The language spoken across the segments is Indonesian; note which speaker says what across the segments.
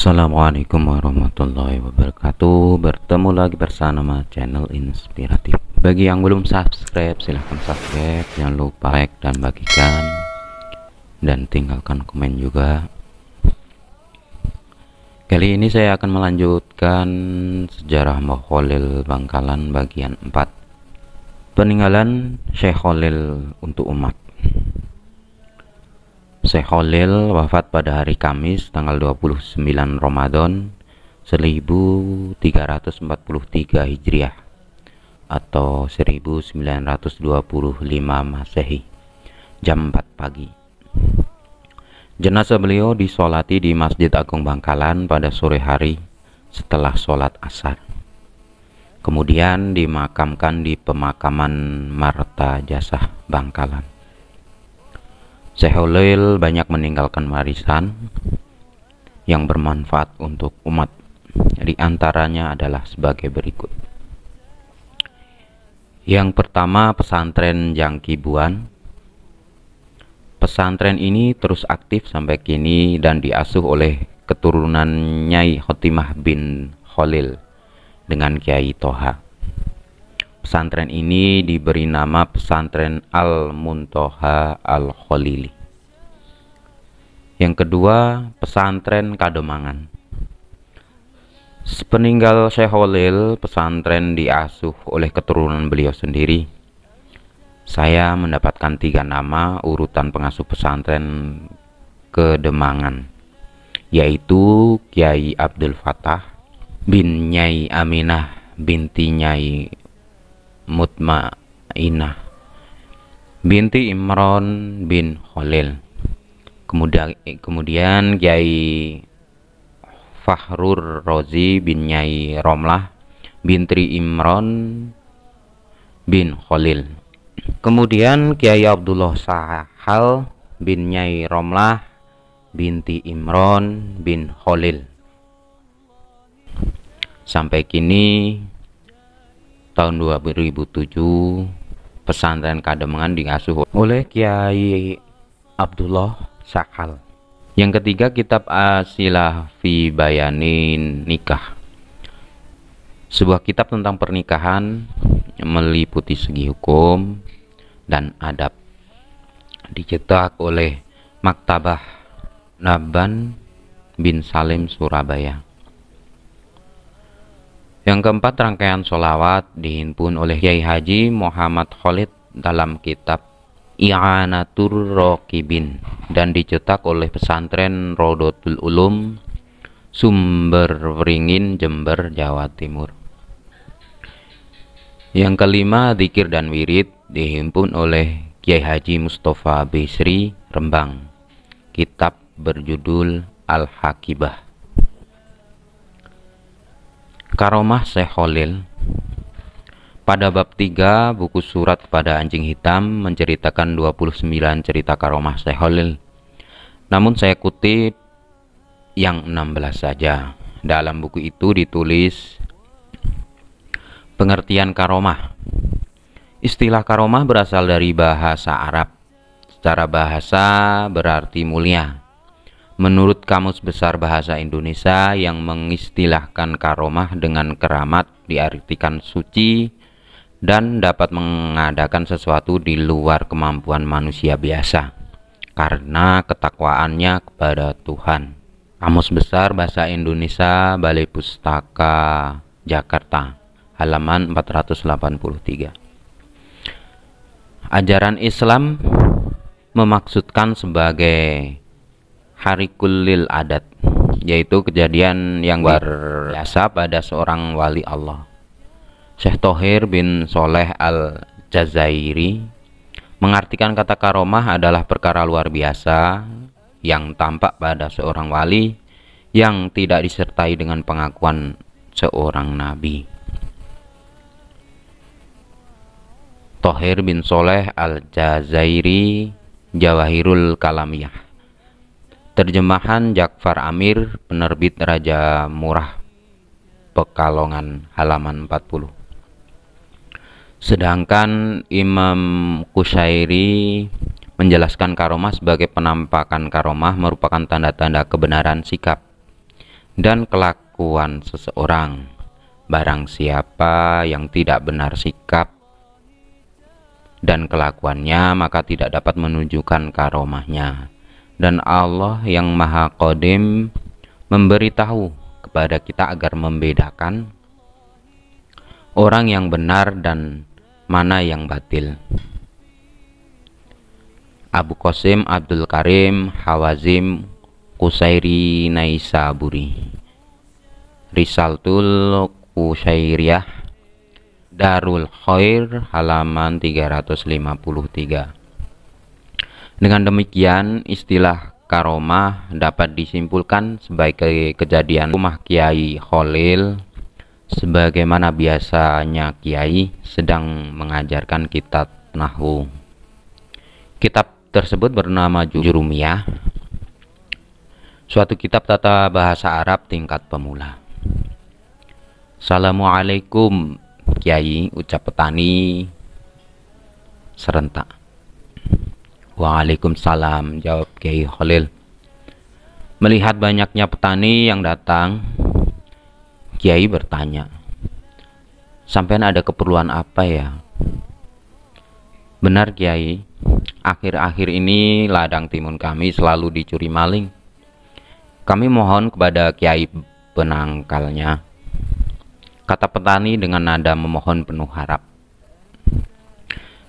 Speaker 1: Assalamualaikum warahmatullahi wabarakatuh. Bertemu lagi bersama channel inspiratif. Bagi yang belum subscribe, silahkan subscribe. Jangan lupa like dan bagikan, dan tinggalkan komen juga. Kali ini saya akan melanjutkan sejarah Mbah Khalil Bangkalan bagian 4. Peninggalan Syekh Khalil untuk umat. Syekh Khalil wafat pada hari Kamis tanggal 29 Ramadan 1343 Hijriah atau 1925 Masehi, jam 4 pagi. Jenazah beliau disolati di Masjid Agung Bangkalan pada sore hari setelah sholat asar. Kemudian dimakamkan di pemakaman Marta Jasah Bangkalan. Syekh Khalil banyak meninggalkan warisan yang bermanfaat untuk umat. Di antaranya adalah sebagai berikut. Yang pertama, pesantren Jangkibuan. Pesantren ini terus aktif sampai kini dan diasuh oleh keturunan Nyai Khotimah bin Khalil dengan Kiai Toha. Pesantren ini diberi nama Pesantren Al-Muntoha Al-Khalili. Yang kedua, Pesantren Kademangan. Sepeninggal Syekh Khalil, pesantren diasuh oleh keturunan beliau sendiri. Saya mendapatkan 3 nama urutan pengasuh pesantren Kademangan, yaitu Kiai Abdul Fattah bin Nyai Aminah binti Nyai Mutmainah binti Imron bin Khalil. Kemudian Kiai Fahrur Rozi bin Nyai Romlah binti Imron bin Khalil. Kemudian Kiai Abdullah Sahal bin Nyai Romlah binti Imron bin Khalil. Sampai kini tahun 2007 pesantren Kademangan diasuh oleh Kiai Abdullah Sahal. Yang ketiga, kitab Asilah fi Bayanin Nikah, sebuah kitab tentang pernikahan meliputi segi hukum dan adab, dicetak oleh Maktabah Naban bin Salim Surabaya. Yang keempat, rangkaian sholawat dihimpun oleh Kiai Haji Muhammad Khalid dalam kitab I'anatur Raqibin dan dicetak oleh pesantren Rodotul Ulum, Sumberwringin, Jember, Jawa Timur. Yang kelima, zikir dan wirid dihimpun oleh Kiai Haji Mustafa Bisri, Rembang. Kitab berjudul Al-Hakibah. Karomah Syekh Khalil. Pada bab 3 buku surat kepada anjing hitam menceritakan 29 cerita karomah Syekh Khalil. Namun saya kutip yang 16 saja. Dalam buku itu ditulis pengertian karomah. Istilah karomah berasal dari bahasa Arab. Secara bahasa berarti mulia. Menurut Kamus Besar Bahasa Indonesia yang mengistilahkan karomah dengan keramat diartikan suci dan dapat mengadakan sesuatu di luar kemampuan manusia biasa karena ketakwaannya kepada Tuhan. Kamus Besar Bahasa Indonesia, Balai Pustaka, Jakarta, halaman 483. Ajaran Islam memaksudkan sebagai Harikul adat, yaitu kejadian yang biasa pada seorang wali Allah. Syekh Thohir bin Soleh Al-Jazairi mengartikan kata karomah adalah perkara luar biasa yang tampak pada seorang wali yang tidak disertai dengan pengakuan seorang nabi. Thohir bin Soleh Al-Jazairi, Jawahirul Kalamiyah. Terjemahan Jakfar Amir, penerbit Raja Murah, Pekalongan, halaman 40. Sedangkan Imam Qushairi menjelaskan karomah sebagai penampakan karomah merupakan tanda-tanda kebenaran sikap, dan kelakuan seseorang. Barang siapa yang tidak benar sikap dan kelakuannya, maka tidak dapat menunjukkan karomahnya. Dan Allah yang Maha Qadim memberitahu kepada kita agar membedakan orang yang benar dan mana yang batil. Abu Qasim Abdul Karim Hawazim Qusairi Naisaburi, Risaltul Qusairiyah Darul Khair, halaman 353. Dengan demikian, istilah karomah dapat disimpulkan sebagai kejadian rumah Kiai Khalil, sebagaimana biasanya Kiai sedang mengajarkan kitab Nahwu. Kitab tersebut bernama Jurumiyah, suatu kitab tata bahasa Arab tingkat pemula. Assalamualaikum Kiai, ucap petani serentak. Waalaikumsalam, jawab Kiai Khalil. Melihat banyaknya petani yang datang, Kiai bertanya, "Sampean ada keperluan apa ya?" "Benar Kiai, akhir-akhir ini ladang timun kami selalu dicuri maling. Kami mohon kepada Kiai penangkalnya," kata petani dengan nada memohon penuh harap.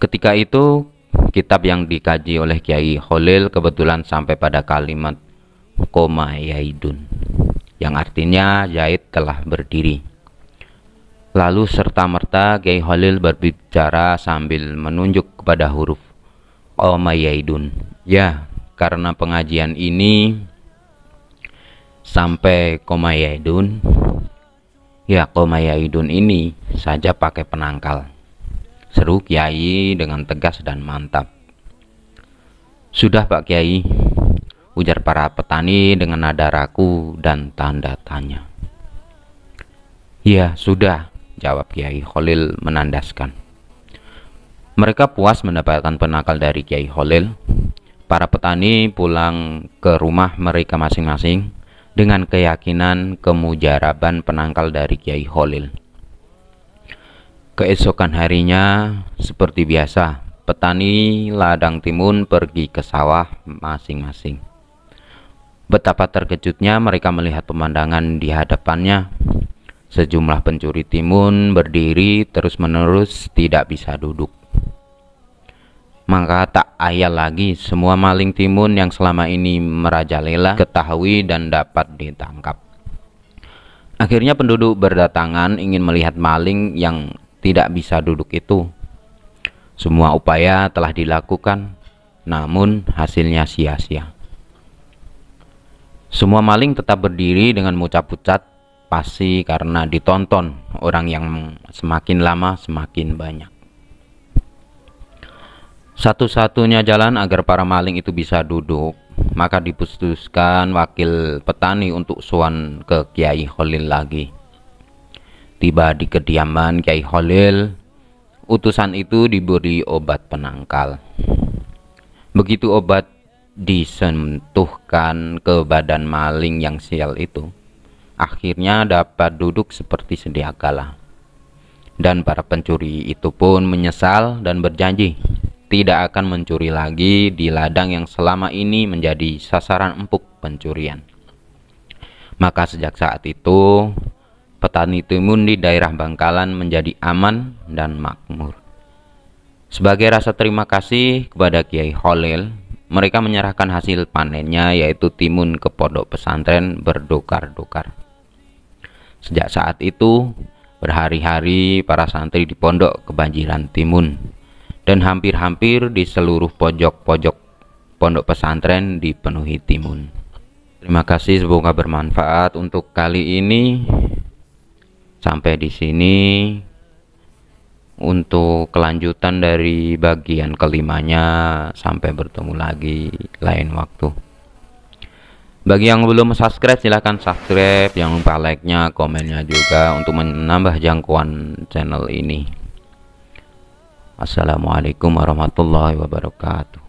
Speaker 1: Ketika itu, kitab yang dikaji oleh Kiai Khalil kebetulan sampai pada kalimat Qoma Yaidun, yang artinya Zaid telah berdiri. Lalu serta-merta Kiai Khalil berbicara sambil menunjuk kepada huruf Qoma Yaidun. Ya, karena pengajian ini sampai Qoma Yaidun, ya, Qoma Yaidun ini saja pakai penangkal, seru Kiai dengan tegas dan mantap. "Sudah Pak Kiai," ujar para petani dengan nada ragu dan tanda tanya. "Ya, sudah," jawab Kiai Khalil menandaskan. Mereka puas mendapatkan penangkal dari Kiai Khalil. Para petani pulang ke rumah mereka masing-masing dengan keyakinan kemujaraban penangkal dari Kiai Khalil. Keesokan harinya, seperti biasa, petani ladang timun pergi ke sawah masing-masing. Betapa terkejutnya mereka melihat pemandangan di hadapannya. Sejumlah pencuri timun berdiri terus-menerus tidak bisa duduk. Maka tak ayal lagi, semua maling timun yang selama ini merajalela ketahui dan dapat ditangkap. Akhirnya penduduk berdatangan ingin melihat maling yang tidak bisa duduk itu. Semua upaya telah dilakukan, namun hasilnya sia-sia. Semua maling tetap berdiri dengan mucat-pucat pasti karena ditonton orang yang semakin lama semakin banyak. Satu-satunya jalan agar para maling itu bisa duduk, maka diputuskan wakil petani untuk sowan ke Kiai Khalil lagi. Tiba di kediaman Kiai Khalil, utusan itu diberi obat penangkal. Begitu obat disentuhkan ke badan maling yang sial itu, akhirnya dapat duduk seperti sedia kala. Dan para pencuri itu pun menyesal dan berjanji tidak akan mencuri lagi di ladang yang selama ini menjadi sasaran empuk pencurian. Maka sejak saat itu, petani timun di daerah Bangkalan menjadi aman dan makmur. Sebagai rasa terima kasih kepada Kiai Khalil, mereka menyerahkan hasil panennya, yaitu timun, ke pondok pesantren berdokar-dokar. Sejak saat itu, berhari-hari para santri di pondok kebanjiran timun, dan hampir-hampir di seluruh pojok-pojok pondok pesantren dipenuhi timun. Terima kasih, semoga bermanfaat untuk kali ini. Sampai di sini. Untuk kelanjutan dari bagian kelimanya, sampai bertemu lagi lain waktu. Bagi yang belum subscribe, silahkan subscribe. Jangan lupa like-nya, komennya juga untuk menambah jangkauan channel ini. Assalamualaikum warahmatullahi wabarakatuh.